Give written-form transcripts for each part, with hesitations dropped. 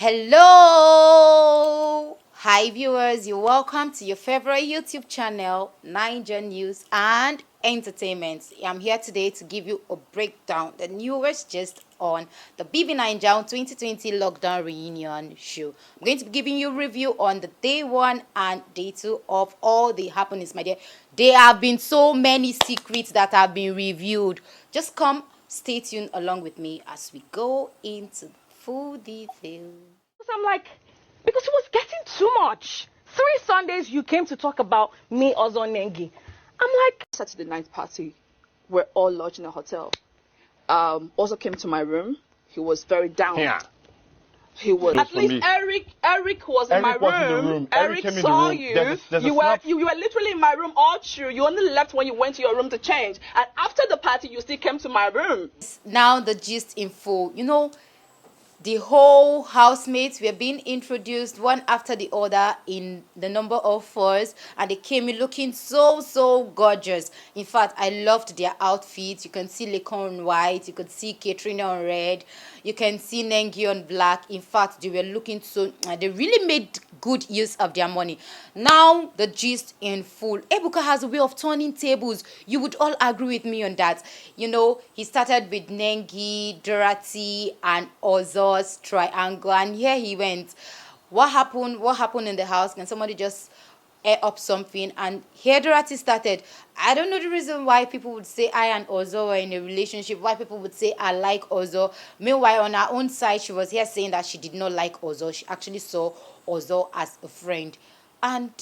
Hello! Hi viewers, you're welcome to your favorite YouTube channel, NAIJA News and Entertainment. I'm here today to give you a breakdown, the newest gist on the BBnaija 2020 lockdown reunion show. I'm going to be giving you a review on the day 1 and day 2 of all the happenings, my dear. There have been so many secrets that have been revealed. Just come, stay tuned along with me as we go into full detail. I'm like, because it was getting too much. 3 Sundays you came to talk about me, Ozo Nengi. I'm like, Saturday night party, we're all lodged in a hotel. Also came to my room. He was very down. Yeah. He was. at least Eric was in my Eric was in the room. Eric came in the saw room. you. There's a you were snap. you were literally in my room all through. You only left when you went to your room to change. And after the party, you still came to my room. Now the gist in full. The whole housemates were being introduced one after the other in the number of 4s, and they came in looking so gorgeous. In fact, I loved their outfits. You can see Lekon on white, you could see Katrina on red, you can see Nengi on black. In fact, they were looking so they really made good use of their money. Now the gist in full. Ebuka has a way of turning tables. You would all agree with me on that. He started with Nengi, Dorathy, and Ozo's triangle, and here he went. What happened in the house? Can somebody just air up something? And here Dorathy started. I don't know the reason why people would say I and Ozo were in a relationship, why people would say I like Ozo. Meanwhile, on her own side, she was here saying that she did not like Ozo. She actually saw Ozo as a friend. And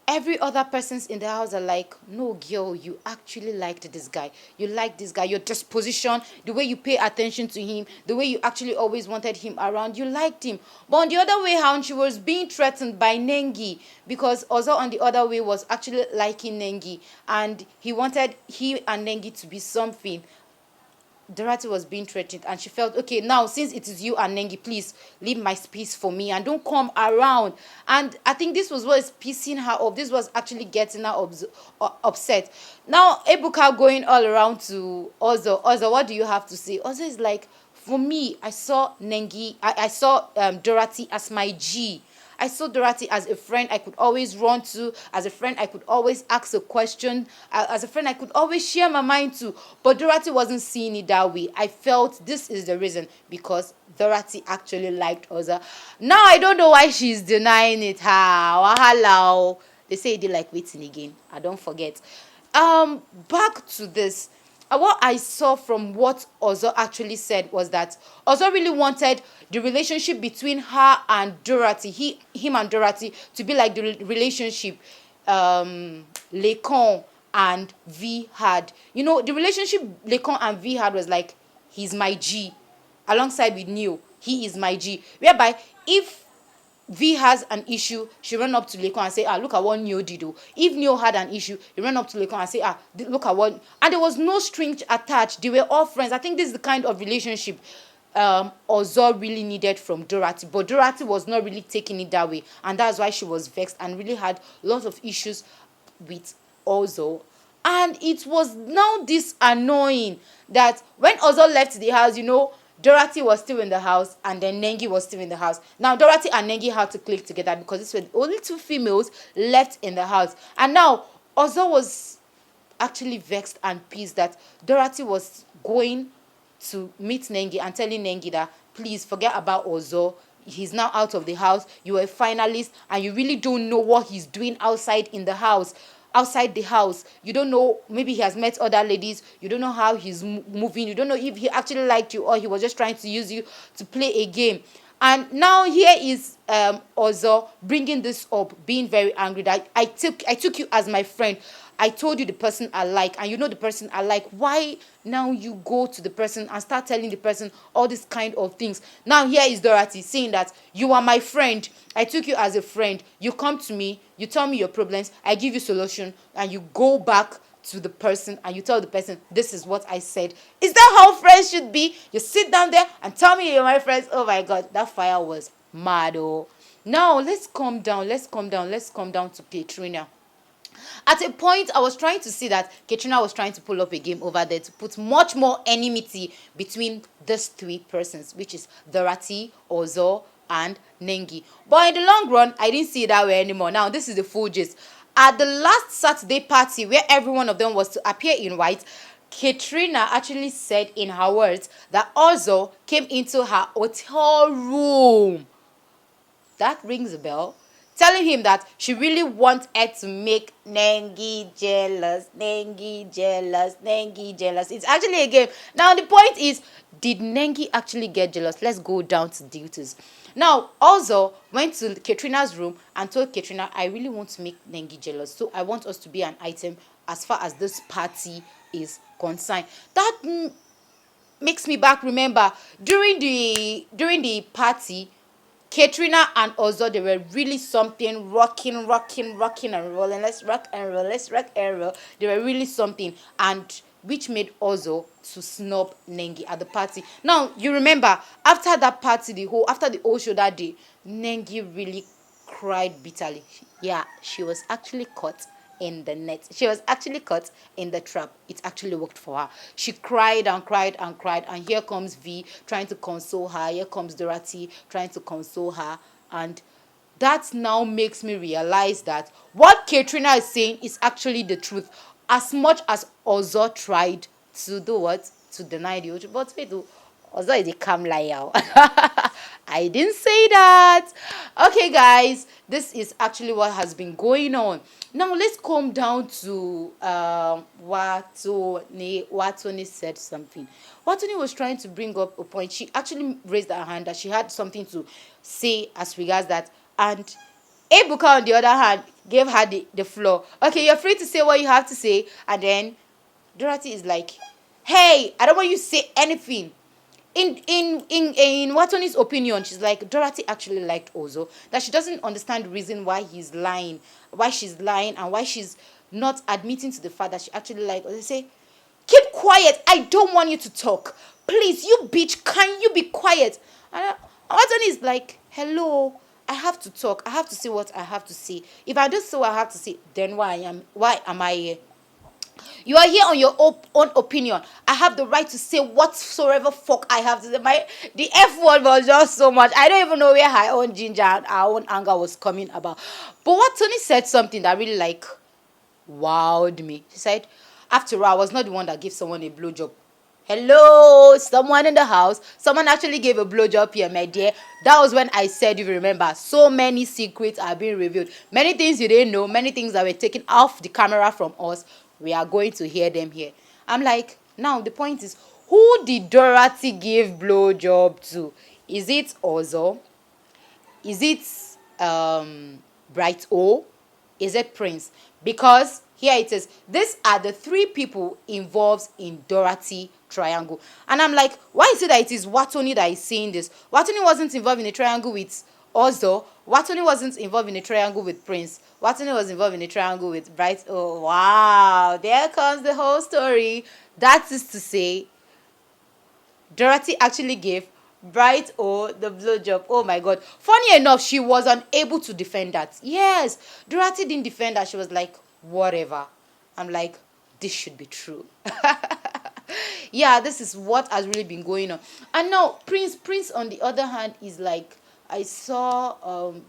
every other persons in the house are like, no, girl, you actually liked this guy. You like this guy. Your disposition, the way you pay attention to him, the way you actually always wanted him around, you liked him. But on the other way around, she was being threatened by Nengi, because Ozo on the other way was actually liking Nengi, and he wanted he and Nengi to be something. Dorathy was being threatened, and she felt, okay, now since it is you and Nengi, please leave my space for me and don't come around. And I think this was what is pissing her off. This was actually getting her upset. Now Ebuka going all around to Ozo. Ozo, what do you have to say? Ozo is like, for me, I saw Nengi, I saw Dorathy as my G. I saw Dorathy as a friend I could always run to, as a friend I could always ask a question, as a friend I could always share my mind to. But Dorathy wasn't seeing it that way. I felt this is the reason, because Dorathy actually liked Oza. Now I don't know why she's denying it. Wahala. They say they like waiting again. I don't forget. Back to this. What I saw from what Ozo actually said was that Ozo really wanted the relationship between her and Dorathy, him and Dorathy, to be like the relationship Lekon and V had. The relationship Lekon and V had was like, he's my G, alongside with Neo. He is my G. Whereby, if V has an issue, she ran up to Lekon and say, look at what Neo did. If Neo had an issue, he ran up to Lekon and say, look at what. And there was no strings attached. They were all friends. I think this is the kind of relationship Ozo really needed from Dorathy. But Dorathy was not really taking it that way. And that's why she was vexed and really had lots of issues with Ozo. And it was now this annoying that when Ozo left the house, Dorathy was still in the house, and then Nengi was still in the house. Now, Dorathy and Nengi had to click together because these were the only 2 females left in the house. And now, Ozo was actually vexed and pissed that Dorathy was going to meet Nengi and telling Nengi that, please forget about Ozo. He's now out of the house. You are a finalist, and you really don't know what he's doing outside in the house. Outside the house, you don't know, maybe he has met other ladies, you don't know how he's moving, you don't know if he actually liked you or he was just trying to use you to play a game. And now here is Ozo bringing this up, being very angry that I took you as my friend. I told you the person I like, and you know the person I like. Why now you go to the person and start telling the person all these kind of things? Now here is Dorathy saying that you are my friend. I took you as a friend. You come to me, you tell me your problems, I give you solution, and you go back to the person and you tell the person, this is what I said. Is that how friends should be? You sit down there and tell me you're my friends. Oh my God, that fire was mad. Now let's calm down. Let's calm down to Katrina. At a point, I was trying to see that Katrina was trying to pull up a game over there to put much more enmity between these three persons, which is Dorathy, Ozo, and Nengi. But in the long run, I didn't see it that way anymore. Now, this is the full gist. At the last Saturday party, where every one of them was to appear in white, Katrina actually said in her words that Ozo came into her hotel room. That rings a bell. Telling him that she really wanted to make Nengi jealous, Nengi jealous, Nengi jealous. It's actually a game. Now the point is, did Nengi actually get jealous? Let's go down to duties. Now, also went to Katrina's room and told Katrina, I really want to make Nengi jealous. So I want us to be an item as far as this party is concerned. That makes me back remember during the party, Katrina and Ozo, they were really something, rocking and rolling. Let's rock and roll, let's rock and roll. They were really something, and which made Ozo to snub Nengi at the party. Now, you remember, after that party, after the whole show that day, Nengi really cried bitterly. Yeah, she was actually caught in the net. She was actually caught in the trap. It actually worked for her. She cried and cried and cried, and here comes V trying to console her. Here comes Dorathy trying to console her, and that now makes me realize that what Katrina is saying is actually the truth. As much as Ozo tried to do what? To deny the truth. But wait, Ozo is a calm liar. I didn't say that. Okay, guys, this is actually what has been going on. Now let's come down to Watoni said something. Watoni was trying to bring up a point. She actually raised her hand that she had something to say as regards that, and Ebuka on the other hand gave her the floor. Okay, you're free to say what you have to say, and then Dorathy is like, hey, I don't want you to say anything. In Watoni's opinion, she's like, Dorathy actually liked Ozo, that she doesn't understand the reason why he's lying, why she's lying, and why she's not admitting to the fact that she actually liked Ozo. They say, keep quiet, I don't want you to talk. Please, you bitch, can you be quiet? And Watoni is like, hello, I have to talk. I have to say what I have to say. If I don't say what I have to say, then why am I here? You are here on your own opinion. I have the right to say whatsoever fuck I have to say. The F word was just so much. I don't even know where her own ginger and her own anger was coming about. But what Tony said something that really wowed me. She said, after all, I was not the one that gave someone a blowjob. Hello, someone in the house. Someone actually gave a blowjob here, my dear. That was when I said, if you remember, so many secrets are being revealed. Many things you didn't know, many things that were taken off the camera from us. We are going to hear them here. I'm like, now the point is, who did Dorathy give blowjob to? Is it Ozo? Is it Bright O? Is it Prince? Because here it is. These are the three people involved in Dorathy triangle. And I'm like, why is it that it is Watoni that is saying this? Watoni wasn't involved in a triangle with Ozo. Watoni wasn't involved in a triangle with Prince. Watoni was involved in a triangle with Bright. Oh, wow. There comes the whole story. That is to say, Dorathy actually gave Bright O the blowjob. Oh my god. Funny enough, she was unable to defend that. Yes, Dorathy didn't defend that. She was like, whatever. I'm like, this should be true. Yeah, this is what has really been going on. And now Prince on the other hand is like, I saw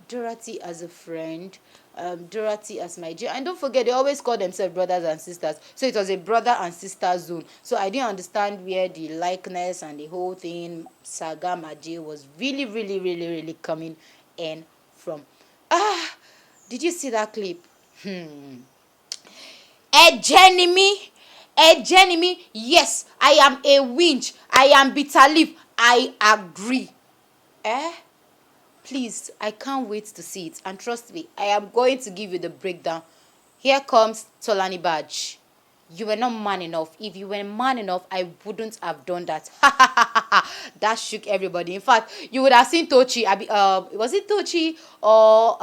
Dorathy as a friend, Dorathy as my dear. And don't forget, they always call themselves brothers and sisters. So it was a brother and sister zone. So I didn't understand where the likeness and the whole thing, Saga Maji, was really coming in from. Did you see that clip? Enemy, yes, I am a winch. I am bitter leaf. I agree. Please, I can't wait to see it. And trust me, I am going to give you the breakdown. Here comes Tolani Badge. You were not man enough. If you were man enough, I wouldn't have done that. That shook everybody. In fact, you would have seen Tochi. Was it Tochi or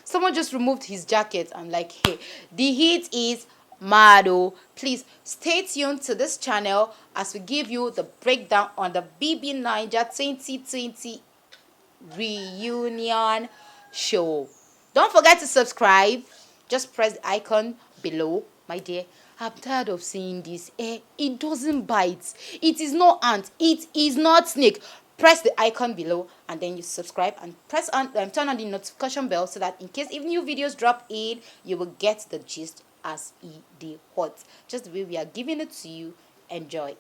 someone just removed his jacket? I'm like, hey, the heat is mad. Oh, please stay tuned to this channel as we give you the breakdown on the BBnaija 2020 reunion show. Don't forget to subscribe, Just press the icon below, my dear. I'm tired of seeing this. It doesn't bite. It is not ant. It is not snake. Press the icon below and then you subscribe and press on turn on the notification bell so that in case if new videos drop in, you will get the gist as e dey hot. Just the way we are giving it to you. Enjoy.